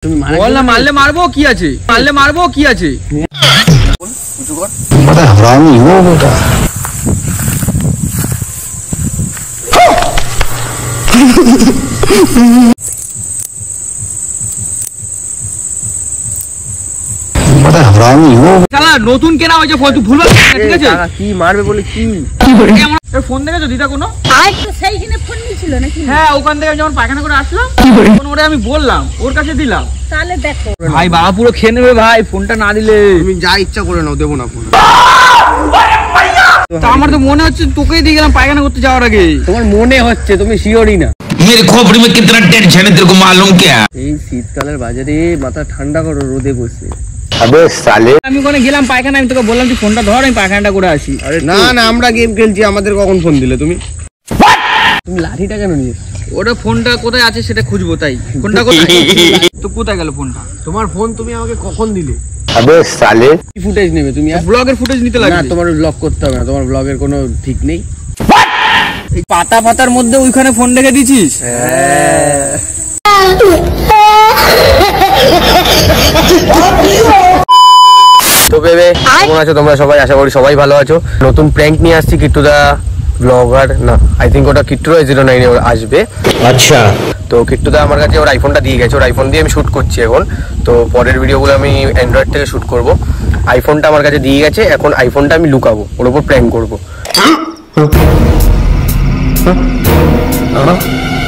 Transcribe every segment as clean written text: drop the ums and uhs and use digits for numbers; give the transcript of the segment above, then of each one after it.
বল না, মারলে মারবো কি আছে, মারলে মারবো কি আছে। बड़ा हरामी हो बेटा। बड़ा हरामी हो। শালা নতুন কেনা হয়েছে ফোন, তুই ভুলভাল ঠিক আছে। কি মারবে বলে কি ফোন দেখেছো দিদা কোনো? সেইখানে ফোন নিয়েছিল নাকি? হ্যাঁ, ওখান থেকে যখন পায়খানা করে আসলাম ফোন ওরে আমি বললাম, ওর কাছে দিলাম। তাহলে দেখো ভাই বাবা পুরো খেয়ে নেবে ভাই ফোনটা না দিলে। তুমি যা ইচ্ছা করে নাও, দেবো না ফোন। তা আমার তো মনে হচ্ছে তোকেই দিয়ে গেলাম পায়খানা করতে যাওয়ার আগে। তোমার মনে হচ্ছে, তুমি শিওরই না। मेरे खोपड़ी में कितना टेंशन है तेरे को मालूम क्या? এই শীতকালের বাজারে মাথা ঠান্ডা করো, রোদে বসে। अबे साले আমি ওখানে গেলাম পায়খানা, আমি তোকে বললাম তুই ফোনটা ধর, আমি পায়খানাটা করে আসি। না না, আমরা গেম খেলছি, আমাদের কখন ফোন দিলে তুমি? তুমি লাঠিটা কেন নিয়েছো? ওটা ফোনটা কোথায় আছে সেটা খুঁজবো, তাই ফোনটা কোথায় তো কোথায় গেল ফোনটা? তোমার ফোন তুমি আমাকে কখন দিলে? अबे साले কি ফুটেজ নেবে তুমি? ব্লগের ফুটেজ নিতে না, লাগবে। তোমার ব্লগ করতে হবে না, তোমার ব্লগের কোনো ঠিক নেই। এই পাতা পাতার মধ্যে ওইখানে ফোন রেখে দিছিস? তো বেবে কেমন আছো তোমরা সবাই? আশা করি সবাই ভালো আছো। নতুন প্র্যাঙ্ক নিয়ে আসছি, কিট্টু দা ব্লগার না, আই থিঙ্ক ওটা কিট্টু 09 আসবে। अच्छा তো কিট্টু দা আমার কাছে ওর আইফোনটা দিয়ে গেছে, ওর আইফোন দিয়ে আমি শুট করছি এখন। তো পরের ভিডিওগুলো আমি অ্যান্ড্রয়েড থেকে শুট করব। আইফোনটা আমার কাছে দিয়ে গেছে, এখন আইফোনটা আমি লুকাবো, ওর উপর প্র্যাঙ্ক করবো।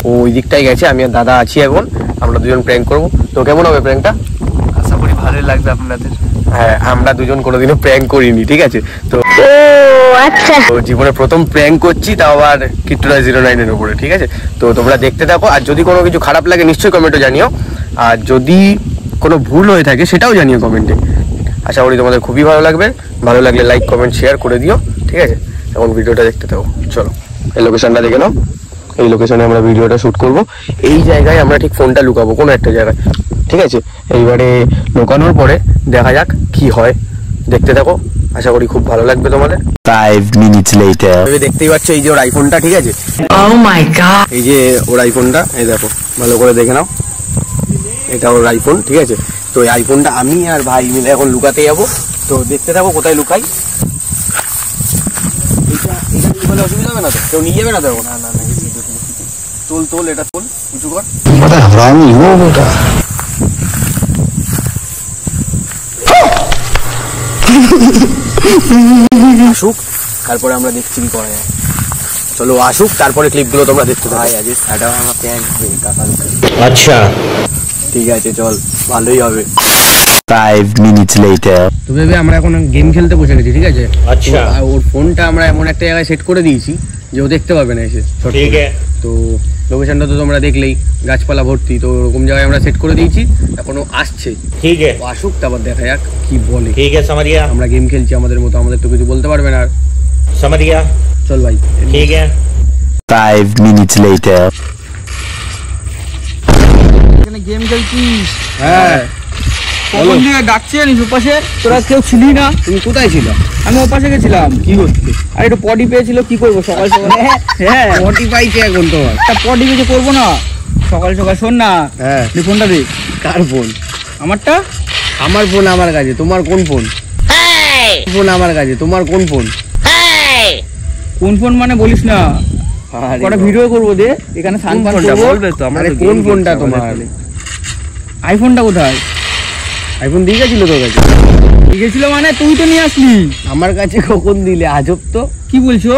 ও ওই দিকটাই গেছে, আমি আর দাদা আছি এখন, আমরা দুজন প্র্যাঙ্ক করবো। তো কেমন হবে প্র্যাঙ্কটা? আশা করি ভালোই লাগবে আপনাদের। হ্যাঁ, আমরা দুজন কোনোদিনও প্র্যাঙ্ক করিনি, ঠিক আছে? তো তো জীবনে প্রথম প্র্যাঙ্ক করছি, তাও আবার কিট্টুরা 09 উপরে, ঠিক আছে? তো তোমরা দেখতে থাকো, আর যদি কোনো কিছু খারাপ লাগে নিশ্চয়ই কমেন্টে জানিও, আর যদি কোনো ভুল হয়ে থাকে সেটাও জানিও কমেন্টে। আশা করি তোমাদের খুবই ভালো লাগবে। ভালো লাগলে লাইক কমেন্ট শেয়ার করে দিও, ঠিক আছে? এখন ভিডিওটা দেখতে থাকো, চলো। এই লোকেশনটা দেখে নাও, এই লোকেশনে আমরা ভিডিওটা শুট করব। এই জায়গায় আমরা ঠিক ফোনটা লুকাবো, কোনো একটা জায়গায়, ঠিক আছে? এইবারে লুকানোর পরে দেখা যাক কি হয়, দেখতে থাকো। আশা করি খুব ভালো লাগবে তোমাদের। 5 minutes later তুমি দেখতেই পাচ্ছ এই যে ওর আইফোনটা, ঠিক আছে? Oh my god, এই যে ওর আইফোনটা, এই দেখো, ভালো করে দেখে নাও, এটা ওর আইফোন, ঠিক আছে? তো এই আইফোনটা আমি আর ভাই মিলে এখন লুকাতে যাবো। তো দেখতে থাকো কোথায় লুকাই। এটা নিয়ে গেলে অসুবিধা হবে না তো? কেউ নিয়ে যাবে না তো? না না না, তোল তোল, এটা তোল, উঁচু কর। बड़ा हरामी हो बेटा। আসুক, তারপরে আমরা দেখছি কি করা যায়। চলো আসুক, তারপরে ক্লিপগুলো তোমরা দেখতে থাকো। ভাই আজ সাড়া আমার প্যান্ট কাকা। अच्छा ঠিক আছে, চল, ভালোই হবে। 5 minutes later তো ভেবে আমরা এখন গেম খেলতে বসে গেছি, ঠিক আছে? আচ্ছা। তো ওর ফোনটা আমরা এমন একটা জায়গায় সেট করে দিয়েছি যে ও দেখতে পাবে না এসে। ठीक है তো লোকেশনটা তো তোমরা দেখলেই, গাছপালা ভর্তি। তো ওরকম জায়গায় আমরা সেট করে দিয়েছি, এখন ও আসছে। ठीक है ও আসুক, তারপর দেখা যাক কি বলে। ठीक है समझ गया আমরা গেম খেলছি আমাদের মতো, আমাদের তো কিছু বলতে পারবে না আর। समझ गया চল ভাই। ठीक है 5 minutes later এখানে গেম খেলছিস? হ্যাঁ, কখন থেকে ডাকছে জানিস ওপাশে? তোরা কেউ ছিলি না। তুমি কোথায় ছিল? আমি ওপাশে গেছিলাম। কি করতে? আর একটু পটি পেয়েছিল, কি করবো সকাল সকাল? হ্যাঁ, পটি পাইছে এখন তোমার? একটা পটি কিছু করবো না সকাল সকাল? শোন না, হ্যাঁ। তুই ফোনটা দে। কার ফোন? আমারটা। আমার ফোন আমার কাছে, তোমার কোন ফোন? ফোন আমার কাছে, তোমার কোন ফোন? কোন ফোন মানে বলিস না, কটা ভিডিও করবো দে এখানে, সান ফান করবো। আরে কোন ফোনটা তোমার? আইফোনটা কোথায়? আইফোন দিয়ে গেছিল তোর কাছে? গেছিল মানে তুই তো নিয়ে আসলি। আমার কাছে কখন দিলে? আজব তো। কি বলছো?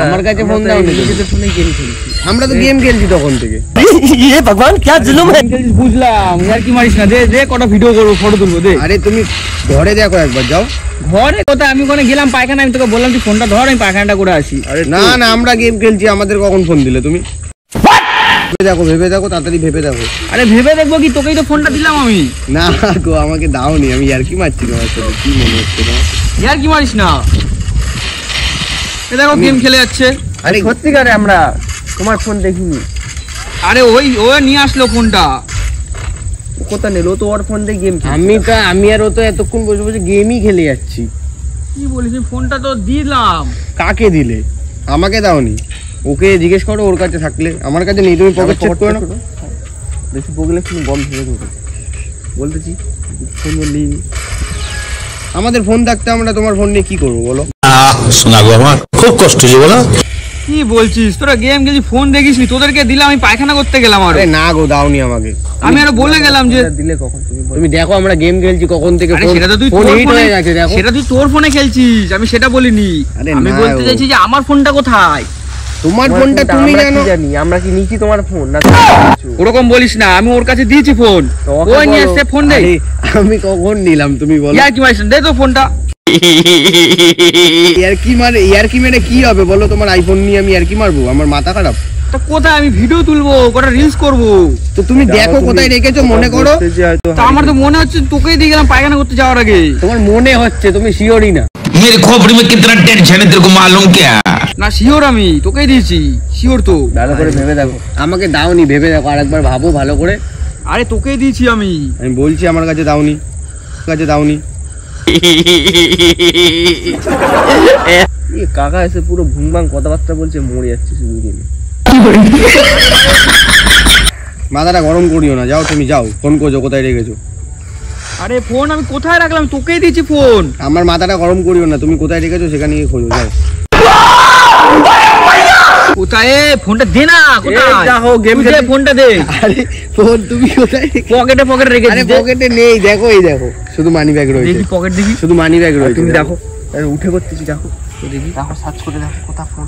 আমার কাছে ফোন দাও নি। আমরা তো গেম খেলছি তখন থেকে। ये भगवान क्या जुल्म है গেম খেলছিস বুঝলাম, আর কি মারিস না, দে দে কটা ভিডিও করবো, ফটো তুলবো দে। আরে তুমি ঘরে দেখো একবার, যাও। ঘরে কোথায়? আমি ওখানে গেলাম পায়খানা, আমি তোকে বললাম তুই ফোনটা ধর, আমি পায়খানাটা করে আসি। না না, আমরা গেম খেলছি, আমাদের কখন ফোন দিলে তুমি? ভেবে দেখো, তাড়াতাড়ি ভেবে দেখো। আরে ভেবে দেখবো কি, তোকেই তো ফোনটা দিলাম আমি। না গো, আমাকে দাওনি, আমি আর কি মারছি তোমার সাথে, কি মনে হচ্ছে তোমার? আর কি মারিস না, এ দেখো গেম খেলে যাচ্ছে। আরে সত্যিকারে আমরা তোমার ফোন দেখিনি। আরে ওই ও নিয়ে আসলো ফোনটা। কোথা নিল? তো ওর ফোন দিয়ে গেম, আমি আর ও তো এতক্ষণ বসে বসে গেমই খেলে যাচ্ছি। কি বলিস, ফোনটা তো দিলাম। কাকে দিলে? আমাকে দাওনি। ওকে জিজ্ঞেস করো, ওর কাছে থাকলে। আমার কাছে নেই, তুমি পকেট চেক করো না। বেশি বগলে তুমি গম ধরে দেবো। বলতেছি ফোন বললি আমাদের ফোন থাকতে আমরা তোমার ফোন নিয়ে কি করবো বলো? শোনা গো আমার খুব কষ্ট হচ্ছে বলো। কি বলছিস তোরা গেম খেলছি ফোন দেখিস নি তোদেরকে দিলাম আমি পায়খানা করতে গেলাম আর আরে না গো দাওনি আমাকে আমি আরো বলে গেলাম যে দিলে কখন তুমি দেখো আমরা গেম খেলছি কখন থেকে আরে ফোন সেটা তো তুই ফোন তোর হিট ফোনে হয়ে গেছে দেখো সেটা তুই তোর ফোনে খেলছিস আমি সেটা বলিনি আরে আমি না বলতে গো। চাইছি যে আমার ফোনটা কোথায় তোমার ফোনটা তুমি জানো আমরা কি নিচ্ছি তোমার ফোন না ওরকম বলিস না আমি ওর কাছে দিয়েছি ফোন ওই নিয়ে এসে ফোন দে আমি কখন নিলাম তুমি বলো ইয়ার কি মারিস দে তো ফোনটা ইয়ার কি মেরে কি হবে বলো তোমার আইফোন নিয়ে আমি ইয়ার কি মারবো আমার মাথা খারাপ তা কোথায় আমি ভিডিও তুলবো কটা রিলস করবো তো তুমি দেখো কোথায় রেখেছো মনে করো তা আমার তো মনে হচ্ছে তোকেই দিয়ে গেলাম পায়খানা করতে যাওয়ার আগে তোমার মনে হচ্ছে তুমি শিওরই না मेरे खोपड़ी में कितना टेंशन है तेरे को मालूम क्या? না শিওর আমি তোকেই দিয়েছি শিওর তো ভালো করে ভেবে দেখো আমাকে দাওনি ভেবে দেখো আরেকবার ভাবো ভালো করে আরে তোকেই দিয়েছি আমি বলছি আমার কাছে দাওনি কাকা এসে পুরো ভুংবাং কথাবার্তা বলছে মরে যাচ্ছে শুধু গেলে মাথাটা গরম করিও না যাও তুমি যাও ফোন করছো কোথায় রেখেছো আরে ফোন আমি কোথায় রাখলাম তোকেই দিয়েছি ফোন আমার মাথাটা গরম করিও না তুমি কোথায় রেখেছো সেখানে গিয়ে খোঁজো যাও কোথায় ফোনটা দে না কোথায় দেখো, game তুই দে খেলতে- ফোনটা দে আরে ফোন তুমি কোথায় পকেটে রেখে আরে দে পকেটে নেই দেখো এই দেখো শুধু মানি ব্যাগ রয়েছে দেখি পকেট দেখি শুধু মানি ব্যাগ রয়েছে তুমি দেখো আরে উঠে করতেছি দেখো দেখি দেখো সার্চ করে দেখো কোথা ফোন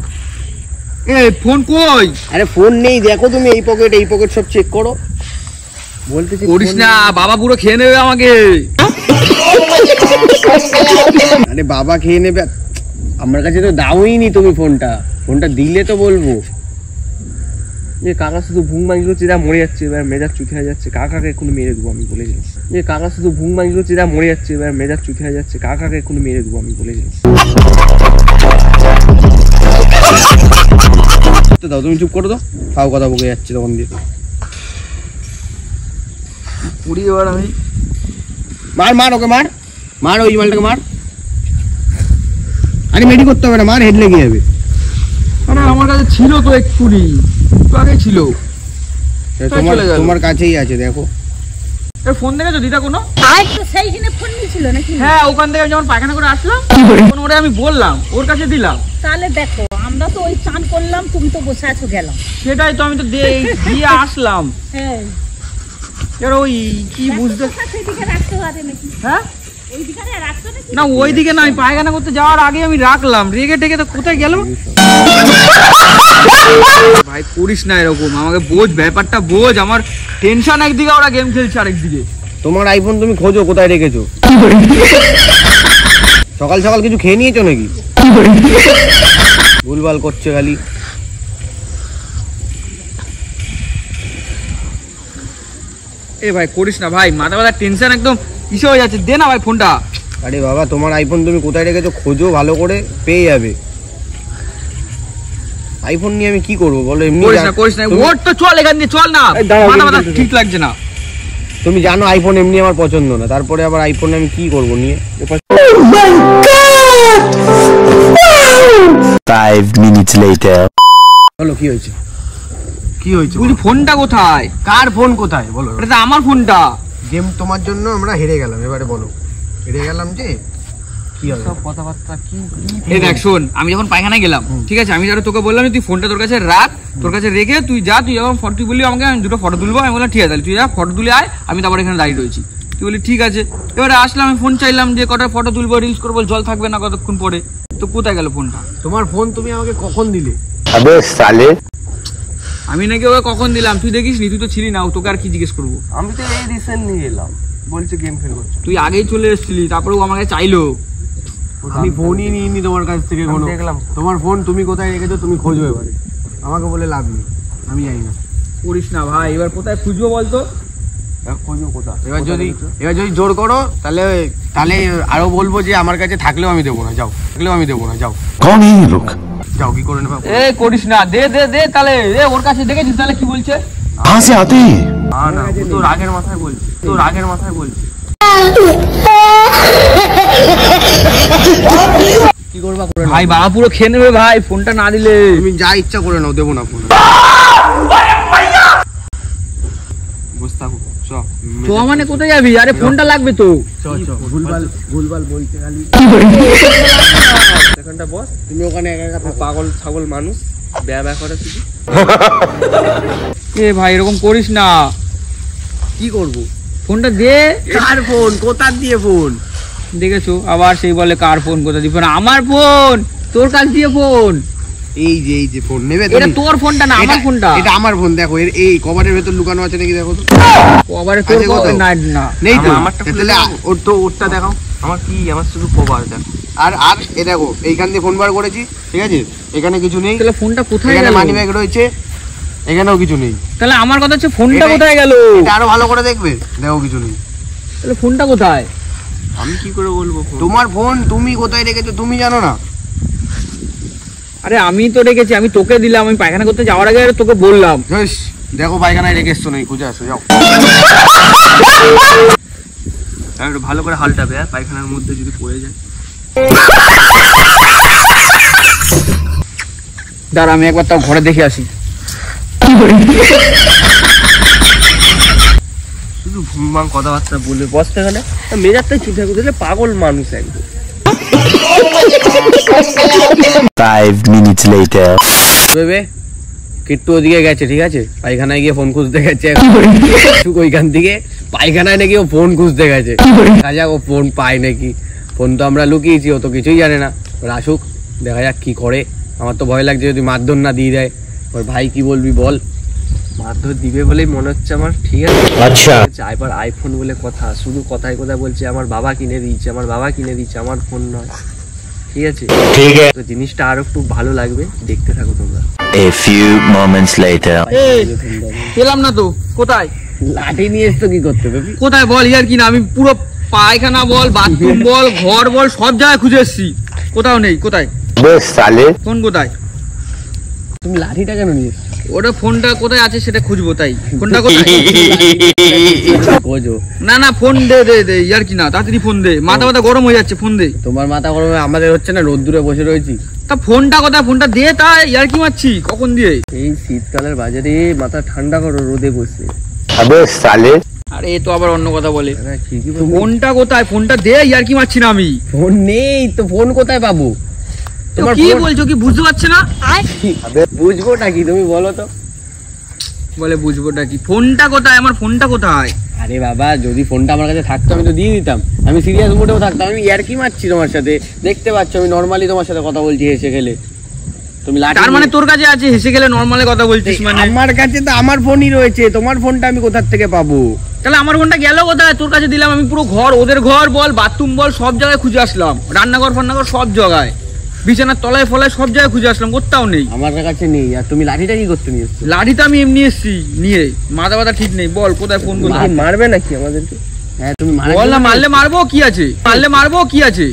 এ ফোন কই আরে ফোন নেই দেখো তুমি এই পকেট সব চেক করো বলতেছি করিস phone না বাবা পুরো খেয়ে নেবে আমাকে আরে বাবা খেয়ে নেবে আমার কাছে তো দাওই নি তুমি ফোনটা দিলে তো বলবো যে কাকা শুধু ভুং মাগিলো চিরা মরে যাচ্ছে এবার মেজাজ চুথে হয়ে যাচ্ছে কাকাকে এক্ষুনি মেরে দেবো আমি বলে দিলাম যে কাকা শুধু ভুং মাগিলো চিরা মরে যাচ্ছে এবার মেজাজ চুথে হয়ে যাচ্ছে কাকাকে এক্ষুনি মেরে দেবো আমি বলে দিলাম তো দাও তুমি চুপ করো তো খাও কথা বকে যাচ্ছে তখন দিয়ে পুরি এবার আমি মার ওকে মার ওই মালটাকে মার আরে মেডি করতে হবে না মার হেড লেগে যাবে আরে আমার কাছে ছিল তো এক্ষুনি তো আগে ছিল চলে গেল। তোমার কাছেই আছে দেখো এ ফোন দেখেছো দিদা কোনো আর তো সেইখানে ফোন নিয়েছিল নাকি হ্যাঁ ওখান থেকে আমি যখন পায়খানা করে আসলাম তখন ওরে আমি বললাম ওর কাছে দিলাম তাহলে দেখো আমরা তো ওই চান করলাম তুমি তো বসে আছো গেলাম সেটাই তো আমি তো দিয়ে আসলাম হ্যাঁ এবার ওই কি বুঝতে সেইদিকে রাখতে পারে নাকি হ্যাঁ ওইদিকে রাখতো নাকি না ওইদিকে না আমি পায়খানা করতে যাওয়ার আগে আমি রাখলাম রেগে টেগে তো কোথায় গেল ভাই করিস না এরকম আমাকে বোঝ ব্যাপারটা বোঝ আমার টেনশন একদিকে ওরা গেম খেলছে আরেকদিকে তোমার আইফোন তুমি খোঁজো কোথায় রেখেছো সকাল সকাল কিছু খেয়ে নিয়েছো নাকি ভুলভাল করছে খালি এ ভাই করিস না ভাই মাথা ব্যথা টেনশন একদম কিসে হয়ে যাচ্ছে দে না ভাই ফোনটা আরে বাবা তোমার আইফোন তুমি কোথায় রেখেছো খোঁজো ভালো করে পেয়ে যাবে আইফোন নিয়ে আমি কি করবো বলো এমনি করিস না ওর তো চল এখান দিয়ে চল না এই দাঁড়াও, মাথা কিন্তু ব্যথা ঠিক লাগছে না তুমি জানো আইফোন এমনি আমার পছন্দ না তারপরে আবার আইফোন আমি কি করবো নিয়ে 5 minutes later. বলো কি হয়েছে বলছি ফোনটা কোথায় কার ফোন কোথায় বলো এটা তো আমার ফোনটা গেম তোমার জন্য আমরা হেরে গেলাম এবারে বলো হেরে গেলাম যে কি হবে কথাবার্তা কি এই দেখ শোন আমি যখন পায়খানায় গেলাম ঠিক আছে আমি যারা তোকে বললাম যে তুই ফোনটা তোর কাছে রাখ তোর কাছে রেখে তুই যা তুই যখন ফটো বললি আমাকে আমি দুটো ফটো তুলবো আমি বললাম ঠিক আছে তাহলে তুই যা ফটো তুলে আয় আমি তারপর এখানে দাঁড়িয়ে রয়েছি তুই বলি ঠিক আছে এবারে আসলাম আমি ফোন চাইলাম যে কটা ফটো তুলবো রিলস করবো জল থাকবে না কতক্ষণ পরে তো কোথায় গেল ফোনটা তোমার ফোন তুমি আমাকে কখন দিলে अबे साले আমি নাকি ওকে কখন দিলাম তুই দেখিস নি তুই তো ছিলি না তোকে আর কি জিজ্ঞেস করবো আমি তো এই রিসেন্টলি এলাম বলছে গেম খেলবো তুই আগেই চলে এসেছিলি তারপরে ও আমাকে চাইলো আমি ফোনই নিইনি তোমার কাছ থেকে কোনো দেখলাম তোমার ফোন তুমি কোথায় রেখেছো তুমি খোঁজো এবারে আমাকে বলে লাভ নেই আমি জানি না করিস না ভাই এবার কোথায় খুঁজবো বলতো খোঁজো কোথায় এবার যদি জোর করো তাহলে আরো বলবো যে আমার কাছে থাকলেও আমি দেবো না যাও যাও कौन है ये लोग যাও কি করে নেবা এ করিস না দে দে দে তাহলে এ ওর কাছে দেখেছিস তাহলে কি বলছে कहाँ से आते हैं না তোর আগের মাথায় বলছি কি করবা করে ভাই বাবা পুরো খেয়ে নেবে ভাই ফোনটা না দিলে তুমি যা ইচ্ছা করে নাও দেবো না ফোন বসে থাকো তো মানে কোথায় যাবি? আরে ফোনটা লাগবে তো। ভুলভাল বলতে খালি এখানটা বস, তুমি ওখানে একা একা পাগল ছাগল মানুষ ব্যা করে শুধু। এ ভাই এরকম করিস না। কি করবো? ফোনটা দে। কার ফোন? কোথার দিয়ে ফোন? দেখেছো আবার সেই বলে কার ফোন, কোথা দিয়ে ফোন? আমার ফোন, তোর কাছ দিয়ে ফোন। এই যে ফোন নেবে এটা তোর ফোনটা না আমার ফোনটা। এটা আমার ফোন। দেখো এই কভারের ভেতর লুকানো আছে নাকি দেখো তো। আবার তোর না না নেই তো। আমারটা তাহলে ওরটা দেখাও। আমার কি, আমার শুধু কভার দেখ। আর এই দেখো এইখান দিয়ে ফোন বার করেছি, ঠিক আছে? এখানে কিছু নেই। তাহলে ফোনটা কোথায় গেল? মানি ব্যাগ রয়েছে, এখানেও কিছু নেই। তাহলে আমার কথা হচ্ছে ফোনটা কোথায় গেল? এটা আরো ভালো করে দেখবে, দেখো কিছু নেই। তাহলে ফোনটা কোথায়? আমি কি করে বলবো? তোমার ফোন তুমি কোথায় রেখেছো তুমি জানো না? আরে আমি তো রেখেছি, আমি তোকে দিলাম। আমি পায়খানা করতে যাওয়ার আগে তোকে বললাম। দেখো পায়খানায় রেখে এসছো নাকি, খুঁজে আসো যাও। একটু ভালো করে হালটাবে, পায়খানার মধ্যে যদি পড়ে যায়। দাঁড়া আমি একবার তাও ঘরে দেখে আসি। শুধু ভুলভাল কথাবার্তা বলে বসতে গেলে মেজাজটাই ঠিক থাকে, দিলে পাগল মানুষ একদম। 5 minutes later. ভেবে কিট্টু ওদিকে গেছে, ঠিক আছে? পায়খানায় গিয়ে ফোন খুঁজতে গেছে। ওইখান থেকে পায়খানায় নাকি ও ফোন খুঁজতে গেছে। দেখা যাক ও ফোন পায় নাকি। ফোন তো আমরা লুকিয়েছি, ও তো কিছুই জানে না। ওর আসুক, দেখা যাক কি করে। আমার তো ভয় লাগছে যদি মারধর না দিয়ে দেয়। ওর ভাই কি বলবি বল? মারধর দিবে বলেই মনে হচ্ছে আমার, ঠিক আছে? আচ্ছা এবার আইফোন বলে কথা, শুধু কথায় কথায় বলছে আমার বাবা কিনে দিয়েছে, আমার বাবা কিনে দিয়েছে, আমার ফোন নয়, ঠিক আছে? ঠিক আছে। তো জিনিসটা আরো একটু ভালো লাগবে, দেখতে থাকো তোমরা। A few moments later. পেলাম না তো। কোথায়? লাঠি নিয়ে এসছো কি করতে বেবি? কোথায় বল? ইয়ার কি না, আমি পুরো পায়খানা বল, বাথরুম বল, ঘর বল, সব জায়গায় খুঁজে এসেছি, কোথাও নেই। কোথায় বেশ সালে। ফোন কোথায়? তুমি লাঠিটা কেন নিয়ে এসছো? ওটা ফোনটা কোথায় আছে সেটা খুঁজবো, তাই ফোনটা কোথায়? খোঁজো। না না ফোন দে দে দে, ইয়ার কি না, তাড়াতাড়ি ফোন দে। মাথা মাথা গরম হয়ে যাচ্ছে, ফোন দে। তোমার মাথা গরমে আমাদের হচ্ছে না, রোদ্দুরে বসে রয়েছি। তা ফোনটা কোথায়? ফোনটা দে, তাই ইয়ার কি মারছি কখন দিয়ে? এই শীতকালের বাজারে মাথা ঠান্ডা করো রোদে বসে। আবে সালে। আরে এ তো আবার অন্য কথা বলে। ঠিকই ফোনটা কোথায়? ফোনটা দে, ইয়ার কি মারছি না আমি। ফোন নেই তো, ফোন কোথায় পাবো? তো কি বলছো, কি বুঝতে পারছে না? বুঝবোটা কি তুমি বলো তো? বলে বুঝবোটা কি? ফোনটা কোথায়? আমার ফোনটা কোথায়? আরে বাবা, যদি ফোনটা আমার কাছে থাকতো আমি তো দিয়ে দিতাম। আমি সিরিয়াস মোডেও থাকতাম। আমি ইয়ার্কি মারছি তোমার সাথে, দেখতে পাচ্ছ আমি নরমালি তোমার সাথে কথা বলছি হেসে গেলে। তুমি লাঠি তার মানে তোর কাছে আছে, হেসে গেলে নরমালে কথা বলছিস মানে? আমার কাছে তো আমার ফোনই রয়েছে, তোমার ফোনটা আমি কোথা থেকে পাবো? তাহলে আমার ফোনটা গেল কোথায়? তোর কাছে দিলাম আমি, পুরো ঘর, ওদের ঘর বল, বাথরুম বল, সব জায়গায় খুঁজে আসলাম। রান্নাঘর ফান্নাঘর সব জায়গায়, বিছানার তলায় ফলায় সব জায়গায় খুঁজে আসলাম, কোথাও নেই। আমার কাছে নেই। আর তুমি লাঠিটা কি করতে নিয়ে এসছো? লাঠিটা আমি এমনি এসছি নিয়ে, মাথা ব্যথা ঠিক নেই। বল কোথায় ফোন করতে? মারবে নাকি আমাদেরকে? হ্যাঁ তুমি বল না, মারলে মারবো কি আছে, মারলে মারবো কি আছে।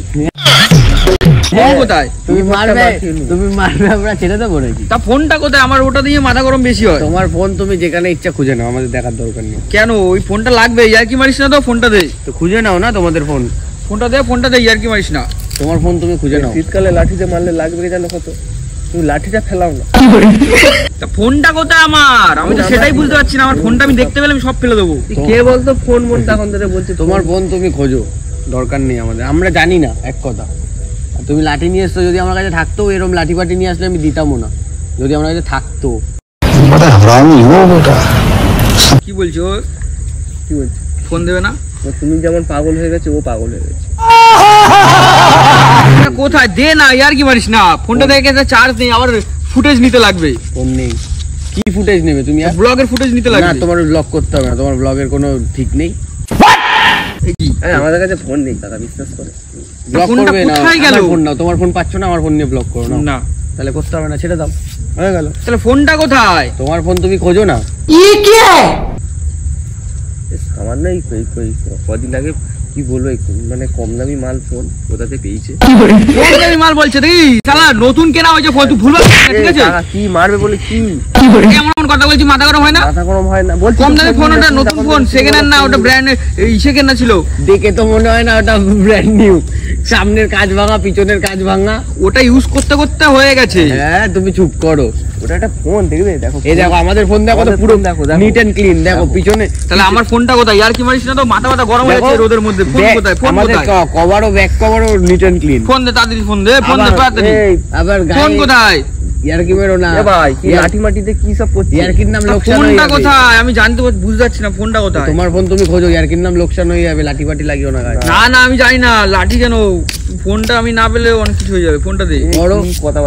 ফোন কোথায়? তুমি মারবে আমরা ছেড়ে দেবো নাকি? তা ফোনটা কোথায়? আমার ওটা দিয়ে মাথা গরম বেশি হয়। তোমার ফোন তুমি যেখানে ইচ্ছা খুঁজে নাও, আমাদের দেখার দরকার নেই। কেন? ওই ফোনটা লাগবে, ইয়ার কি মারিস না তো। ফোনটা দে, তো খুঁজে নাও না তোমাদের ফোন। ফোনটা দে, ফোনটা দে, ইয়ার কি মারিস না। তোমার ফোন তুমি খুঁজে নাও। শীতকালে লাঠিতে মারলে লাগবে জানো কত? তুমি লাঠিটা ফেলাও না। তা ফোনটা কোথায় আমার? আমি তো সেটাই বুঝতে পারছি না। আমার ফোনটা আমি দেখতে পেলে আমি সব ফেলে দেবো। কে বলতো ফোন তখন ধরে বলছে তোমার ফোন তুমি খোঁজো, দরকার নেই আমাদের, আমরা জানি না এক কথা। আর তুমি লাঠি নিয়ে এসছো, যদি আমার কাছে থাকতো এরকম লাঠি পাটি নিয়ে আসলে আমি দিতামও না, যদি আমার কাছে থাকতো। কি বলছো? কি বলছো? ফোন দেবে না? তুমি যেমন পাগল হয়ে গেছে ও পাগল হয়ে গেছে। কোথায়? দে না, ইয়ার কি মারিস না। ফোনটা দেখে চার্জ নেই, আবার ফুটেজ নিতে লাগবে। ফোন নেই? কি ফুটেজ নেবে তুমি? ব্লগের ফুটেজ নিতে লাগবে। না তোমার ব্লগ করতে হবে না, তোমার ব্লগের কোনো ঠিক নেই। আমাদের কাছে ফোন নেই দাদা, বিশ্বাস করো। ব্লগ করবে না, আমার ফোন নাও। তোমার ফোন পাচ্ছ না, আমার ফোন নিয়ে ব্লগ করো না। তাহলে করতে হবে না, ছেড়ে দাও, হয়ে গেল। তাহলে ফোনটা কোথায়? তোমার ফোন তুমি খোঁজো না। সামান্য কদিন আগে কি বলবো, মানে কম দামি মাল ফোন কোথাতে পেয়েছে। কম দামি মাল বলছে রে শালা, নতুন কেনা হয়েছে ফোন, তুই ভুল ঠিক আছে? কি মারবে বলে কি এমন কথা বলছি, মাথা গরম হয় না? মাথা গরম হয় না বলছি। কম দামি ফোন, ওটা নতুন ফোন, সেকেন্ড হ্যান্ড না, ওটা ব্র্যান্ড ইসে কেনা ছিল। দেখে তো মনে হয় না ওটা ব্র্যান্ড নিউ। সামনের কাজ ভাঙা, পিছনের কাজ ভাঙা। ওটা ইউজ করতে করতে হয়ে গেছে। হ্যাঁ তুমি চুপ করো, ওটা একটা ফোন দেখবে, দেখো এই দেখো আমাদের ফোন দেখো, তো পুরো দেখো নিট এন্ড ক্লিন, দেখো পিছনে। তাহলে আমার ফোনটা কোথায়? ইয়ার কি মারিস না তো, মাথা মাথা গরম হয়ে যাচ্ছে রোদের মধ্যে। ফোন কোথায়? ফোন আমাদের কোথায়? কভারও ব্যাক কভারও নিট এন্ড ক্লিন। ফোন দে তাড়াতাড়ি, ফোন দে, ফোন দে তাড়াতাড়ি। আবার ফোন কোথায়? ইয়ার কি মেরো না ভাই, কি লাঠি মাটিতে কি সব করছিস? ইয়ার কির নাম লোকসান হয়ে ফোনটা যাবে। কোথায়? আমি জানতে বুঝতে পারছি না ফোনটা কোথায়। তোমার ফোন তুমি খোঁজো, ইয়ার কির নাম লোকসান হয়ে যাবে, লাঠি পাটি লাগিও না গায়ে। না না আমি জানি না লাঠি কেন, ফোনটা আমি না পেলে অনেক কিছু হয়ে যাবে। ফোনটা দে। করো,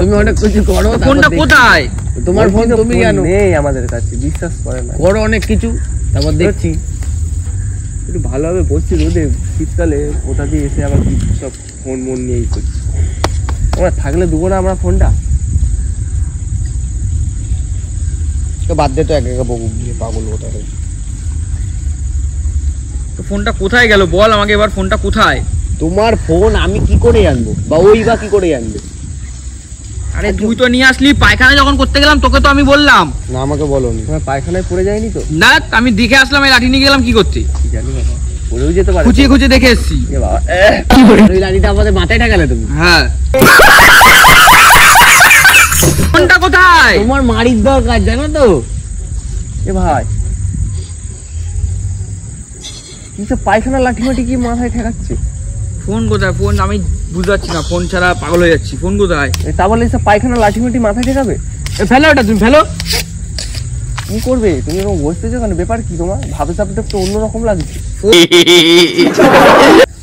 তুমি অনেক কিছু করো। ফোনটা কোথায়? তোমার ফোন তুমি জানো, নেই আমাদের কাছে, বিশ্বাস করে না। করো অনেক কিছু, তারপর দেখছি। একটু ভালোভাবে বসছি রোদে, শীতকালে কোথা দিয়ে এসে আবার সব ফোন মন নিয়েই করছি। আমরা থাকলে দেবো না আমরা ফোনটা। বাদ দে তো, এক একা বকু দিয়ে পাগল কোথা থেকে। তো ফোনটা কোথায় গেল বল আমাকে এবার, ফোনটা কোথায়? তোমার ফোন আমি কি করে জানবো, বা ওই বা কি করে জানবে? আরে তুই তো নিয়ে আসলি, পায়খানা যখন করতে গেলাম তোকে তো আমি বললাম। না আমাকে বলোনি, তোমার পায়খানায় পড়ে যায়নি তো? না আমি দেখে আসলাম, এই লাঠি নিয়ে গেলাম কি করতে? কি জানি বাবা, পড়েও যেতে পারে। খুঁচিয়ে খুঁচিয়ে দেখে এসছি। এ বাবা, ওই লাঠিটা আমাদের মাথায় ঠেকালে তুমি। হ্যাঁ ফোনটা কোথায়? তোমার মারির দরকার জানো তো। এ ভাই কি সব পায়খানা লাঠি মাটি কি মাথায় ঠেকাচ্ছে? ফোন কোথায়? ফোন আমি বুঝতে পারছি না, ফোন ছাড়া পাগল হয়ে যাচ্ছি। ফোন কোথায়? তা বলে সব পায়খানা লাঠি মাটি মাথায় ঠেকাবে? ফেলো ওটা, তুমি ফেলো। কি করবে তুমি এরকম বসতেছো কেন? ব্যাপার কি তোমার? ভাবে সাপটা তো অন্যরকম লাগছে।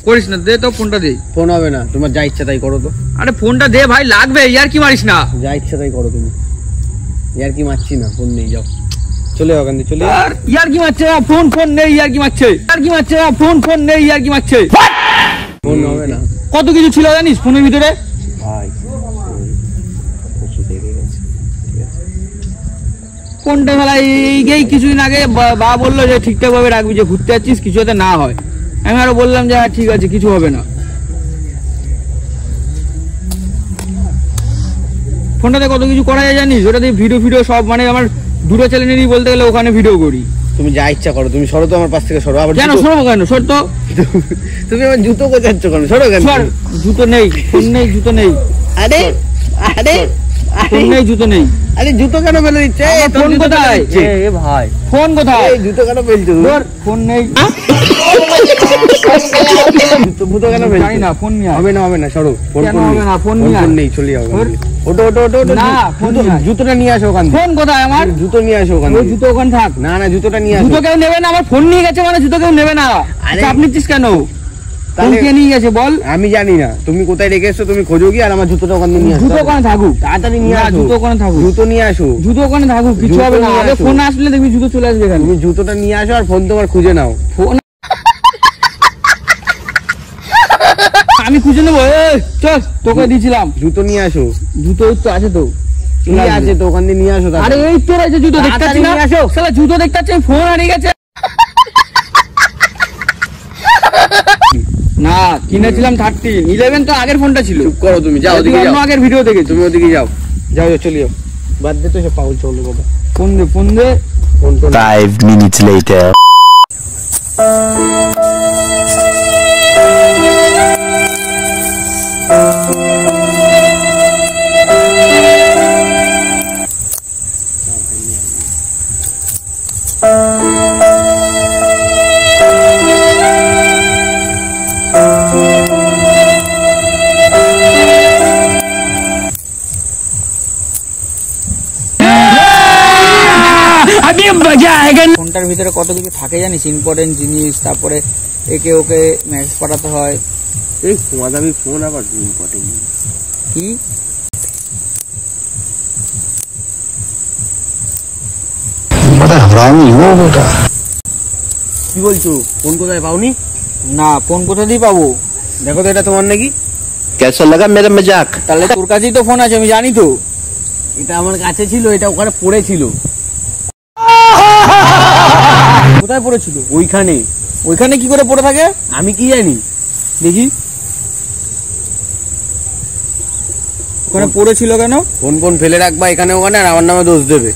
করিস না, দে তো ফোনটা দে। ফোন হবে না, তোমার যা ইচ্ছা তাই করো তো। আরে ফোনটা দে ভাই, লাগবে। ইয়ার কি মারিস না। যা ইচ্ছা তাই করো তুমি, ইয়ার কি মারছি না, ফোন নেই, যাও চলে যাও ওখান থেকে, চলে যাও। আর ইয়ার কি মারছে? ফোন ফোন নেই, ইয়ার কি মারছে? ইয়ার কি মারছে? ফোন ফোন নেই, ইয়ার কি মারছে? ফোন হবে না কত কিছু ছিল জানিস ফোনের ভিতরে? ভাই, কিছু দেখে গেছে। ফোনটা ফেলা এই কিছুদিন আগে বাবা বললো যে ঠিকঠাক ভাবে রাখবি, যে ঘুরতে যাচ্ছিস কিছু যাতে না হয়। আমি আরো বললাম যে হ্যাঁ ঠিক আছে, কিছু হবে না। ফোনটাতে কত কিছু করা যায় জানিস? ওটা দিয়ে ভিডিও সব, মানে আমার দুটো চ্যানেলেরই বলতে গেলে ওখানে ভিডিও করি। তুমি যা ইচ্ছা করো, তুমি সরো তো আমার পাশ থেকে, সরো। আবার কেন সরবো কেন? সর তো। তুমি আমার জুতো কোথাচ্ছ কেন? সরো কেন? সর, জুতো নেই, ফোন নেই, জুতো নেই। আরে আরে ফোন নেই, জুতো নেই। আরে জুতো কেন ফেলে দিচ্ছে? ফোন কোথায়? এ ভাই, ফোন কোথায়? জুতো কেন ফেলছো? ফোন নেই। জুতো কেন ফেলছো? জানি না, ফোন নিয়ে আয়। হবে না হবে না, সরো। ফোন কেন হবে না? ফোন নিয়ে আয়। নেই, চলে যাও। সর। ওটো ওটো ওটো ওটো। না, ফোন নিয়ে আয়। জুতোটা নিয়ে আসো ওখান থেকে। ফোন কোথায় আমার? জুতো নিয়ে আসো ওখান ওই থেকে। জুতো ওখানে থাক। না না, জুতোটা নিয়ে আসো। জুতো কেউ নেবে না, আমার ফোন নিয়ে গেছে মানে জুতো কেউ নেবে না। আরে, চাপ নিচ্ছিস কেন? ফোন তাহলে কে নিয়ে গেছে বল? আমি জানি না, তুমি কোথায় রেখে এসছো, তুমি খোঁজো গিয়ে, আর আমার জুতোটা ওখান থেকে নিয়ে আসো। জুতো ওখানে থাকুক। তাড়াতাড়ি নিয়ে না, আসো। জুতো ওখানে থাকুক। জুতো নিয়ে আসো। জুতো ওখানে থাকুক, কিছু জুতো হবে না। নিয়ে আগে আসো। ফোন আসলে দেখবি জুতো চলে আসবে এখানে। তুমি জুতোটা নিয়ে আসো, আর ফোন তোমার খুঁজে নাও। ফোন আমি খুঁজে নেবো। চল, তোকে দিয়েছিলাম। জুতো নিয়ে আসো। জুতো ওই তো আছে তো। কি আছে তো, ওখান দিয়ে নিয়ে আসো। আরে তাড়াতাড়ি। এই তো রয়েছে জুতো, দেখতে পাচ্ছি না? তাড়াতাড়ি নিয়ে আসো। শালা জুতো দেখতে পাচ্ছি, ফোন হারিয়ে গেছে। না, কিনেছিলাম 13, 11 তো আগের ফোনটা ছিল। চুপ করো তুমি, যাও ওদিকে যাও। আগের ভিডিও দেখেছি। তুমি ওদিকে যাও, যাও যাও, চলে যাও। বাদ দে তো সে পাগল চলো বাবা। ফোন দে, ফোন দে। Phone tone 5 minutes later. ফোনটার ভিতরে কত কিছু থাকে জানিস, ইম্পর্টেন্ট জিনিস। তারপরে একে ওকে মেসেজ পাঠাতে হয়। এই তোমার দামি ফোন আবার ইম্পর্টেন্ট কি কি বলছো? ফোন কোথায় পাওনি? না, ফোন কোথা দিয়ে পাবো? দেখো তো, এটা তোমার নাকি? कैसा लगा मेरा मजाक? তাহলে তোর কাছেই তো ফোন আছে, আমি জানি তো। এটা আমার কাছে ছিল, এটা ওখানে পড়েছিল। কোথায় পড়েছিল? ওইখানে। ওইখানে কি করে পড়ে থাকে? আমি কি জানি? দেখি ওখানে পড়েছিল কেন? ফোন ফোন ফেলে রাখবা এখানে ওখানে, আর আমার নামে দোষ দেবে।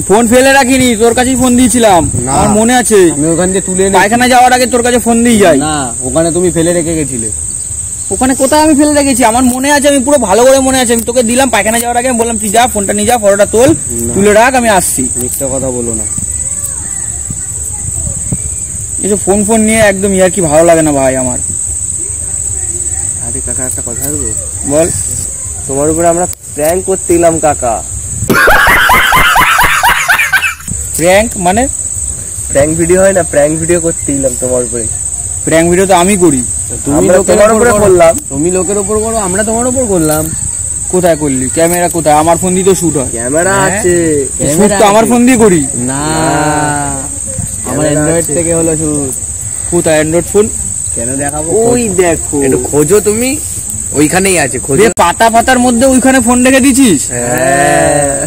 ফোন ফেলে রাখিনি, তোর কাছেই ফোন দিয়েছিলাম। না। আমার মনে আছে, আমি ওখান থেকে তুলে এনে পায়খানা যাওয়ার আগে তোর কাছে ফোন দিয়ে যাই। না, ওখানে তুমি ফেলে রেখে গেছিলে। ওখানে কোথায় আমি ফেলে রেখেছি আমার মনে আছে, আমি পুরো ভালো করে মনে আছে। আমি তোকে দিলাম পায়খানা যাওয়ার আগে, আমি বললাম তুই যা ফোনটা নিয়ে যা, ফটোটা তুলে রাখ, আমি আসছি। মিথ্যা কথা বলো না। এসব ফোন নিয়ে একদম ইয়ার কি ভালো লাগে না ভাই আমার। আরে কাকা একটা কথা বলবো? বল। তোমার উপরে আমরা প্র্যাঙ্ক করতে এলাম কাকা। প্র্যাঙ্ক মানে? প্র্যাঙ্ক ভিডিও হয় না, প্র্যাঙ্ক ভিডিও করতে এলাম তোমার উপরে। প্র্যাঙ্ক ভিডিও তো আমি করি। তুমি তোমার উপরে করলাম, তুমি লোকের উপর করো, আমরা তোমার উপর করলাম। কোথায় করলি? ক্যামেরা কোথায়? আমার ফোন দিয়ে তো শুট হয়। ক্যামেরা আছে, শুট তো আমার ফোন দিয়ে করি না আমার অ্যান্ড্রয়েড থেকে হলো শুট। কোথায় অ্যান্ড্রয়েড ফোন? কেন দেখাবো? ওই দেখো, একটু খোঁজো, তুমি ওইখানেই আছে, খোঁজো। পাতার মধ্যে ওইখানে ফোন রেখে দিছিস? হ্যাঁ।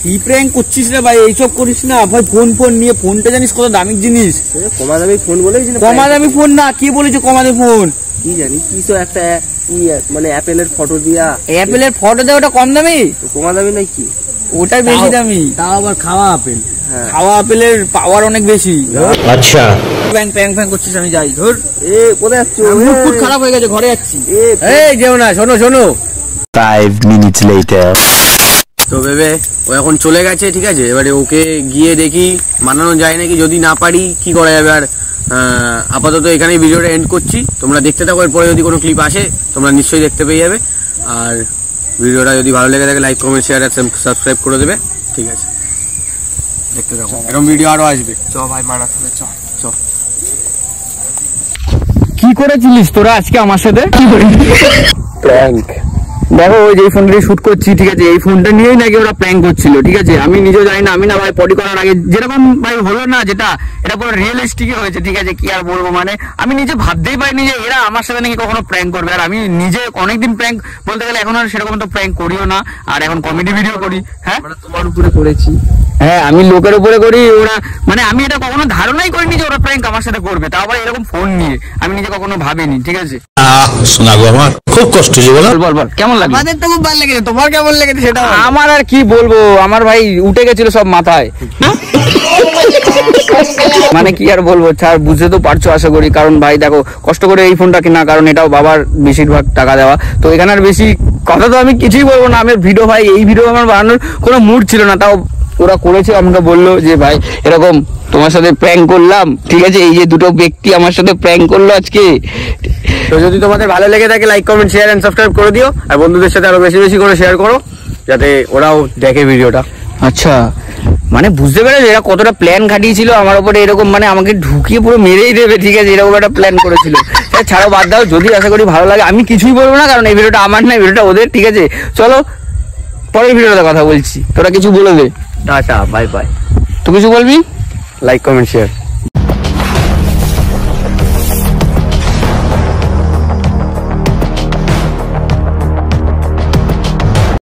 কি প্র্যাঙ্ক করছিস রে ভাই? এইসব করিস না ভাই। ফোন নিয়ে, ফোনটা জানিস কত দামি জিনিস? কমা দামি ফোন বলেই কমা দামি ফোন না, কি বলেছে কমা দামি ফোন? কি জানি কি তো একটা মানে অ্যাপেলের ফটো দিয়া। অ্যাপেলের ফটো দেয়, ওটা কম দামি? কমা দামি নাই কি? ওটাই বেশি দামি। তাও আবার খাওয়া আপেল। খাওয়া আপেলের পাওয়ার অনেক বেশি। अच्छा প্র্যাঙ্ক করছিস, আমি যাই। ধর, এ কোথায় যাচ্ছ? মুড খারাপ হয়ে গেছে, ঘরে যাচ্ছি। এই যেও না, শোনো 5 minutes later তো ভেবে ও এখন চলে গেছে, ঠিক আছে। এবারে ওকে গিয়ে দেখি মানানো যায় নাকি, যদি না পারি কি করা যাবে। আর আপাতত এখানেই ভিডিওটা এন্ড করছি। তোমরা দেখতে থাকো, এরপরে যদি কোনো ক্লিপ আসে তোমরা নিশ্চয়ই দেখতে পেয়ে যাবে। আর ভিডিওটা যদি ভালো লেগে থাকে লাইক কমেন্ট শেয়ার আর সাবস্ক্রাইব করে দেবে, ঠিক আছে। দেখতে থাকো, এরকম ভিডিও আরো আসবে। চ ভাই মানাতে হবে, চ। কি করেছিলিস তোরা আজকে আমার সাথে? প্র্যাঙ্ক। দেখো, ওই যে ফোনটা শুট করছি, ঠিক আছে, এই ফোনটা নিয়েই নাকি ওরা প্র্যাঙ্ক করছিল, ঠিক আছে। আমি নিজেও জানি না, আমি না ভাই পটি করার আগে যেরকম ভাই হলো না, যেটা এটা পুরো রিয়েলিস্টিক হয়েছে, ঠিক আছে। কি আর বলবো, মানে আমি নিজে ভাবতেই পারিনি যে এরা আমার সাথে নাকি কখনো প্র্যাঙ্ক করবে। আর আমি নিজে অনেকদিন প্র্যাঙ্ক বলতে গেলে এখন আর সেরকম তো প্র্যাঙ্ক করিও না, আর এখন কমেডি ভিডিও করি। হ্যাঁ, তোমার উপরে করেছি। হ্যাঁ, আমি লোকের উপরে করি। ওরা মানে আমি এটা কখনো ধারণাই করিনি যে ওরা প্র্যাঙ্ক আমার সাথে করবে, তাও আবার এরকম ফোন নিয়ে। আমি নিজে কখনো ভাবিনি, ঠিক আছে। শোনা গো আমার খুব কষ্ট যে বলো। বল কেমন লাগে? আমাদের তো খুব ভালো লেগেছে, তোমার কেমন লেগেছে সেটা? আমার আর কি বলবো, আমার ভাই উঠে গেছিল সব মাথায়। মানে কি আর বলবো, ছাড়, বুঝতে তো পারছো আশা করি। কারণ ভাই দেখো, কষ্ট করে এই ফোনটা কিনা, কারণ এটাও বাবার বেশিরভাগ টাকা দেওয়া। তো এখানে আর বেশি কথা তো আমি কিছুই বলবো না। আমার ভিডিও ভাই, এই ভিডিও আমার বানানোর কোনো মুড ছিল না, তাও ওরা করেছে। আমাকে বললো যে ভাই এরকম তোমার সাথে প্র্যাঙ্ক করলাম, ঠিক আছে। এই যে দুটো ব্যক্তি আমার সাথে প্র্যাঙ্ক করলো আজকে। তো যদি তোমাদের ভালো লেগে থাকে like comment share and subscribe করে দিও। আর বন্ধুদের সাথে আরো বেশি করে শেয়ার করো, যাতে ওরাও দেখে ভিডিওটা। আচ্ছা, মানে বুঝতে পেরেছো এরা কতটা প্ল্যান খাটিয়েছিল আমার উপরে, এরকম মানে আমাকে ঢুকিয়ে পুরো মেরেই দেবে, ঠিক আছে, এরকম একটা প্ল্যান করেছিল। ছাড়ো, বাদ দাও। যদি আশা করি ভালো লাগে, আমি কিছুই বলবো না, কারণ এই ভিডিওটা আমার না, ভিডিওটা ওদের, ঠিক আছে। চলো পরের ভিডিওতে কথা বলছি, তোরা কিছু বলে দে। Tata, bye bye. তো কিছু বলবি? Like comment share.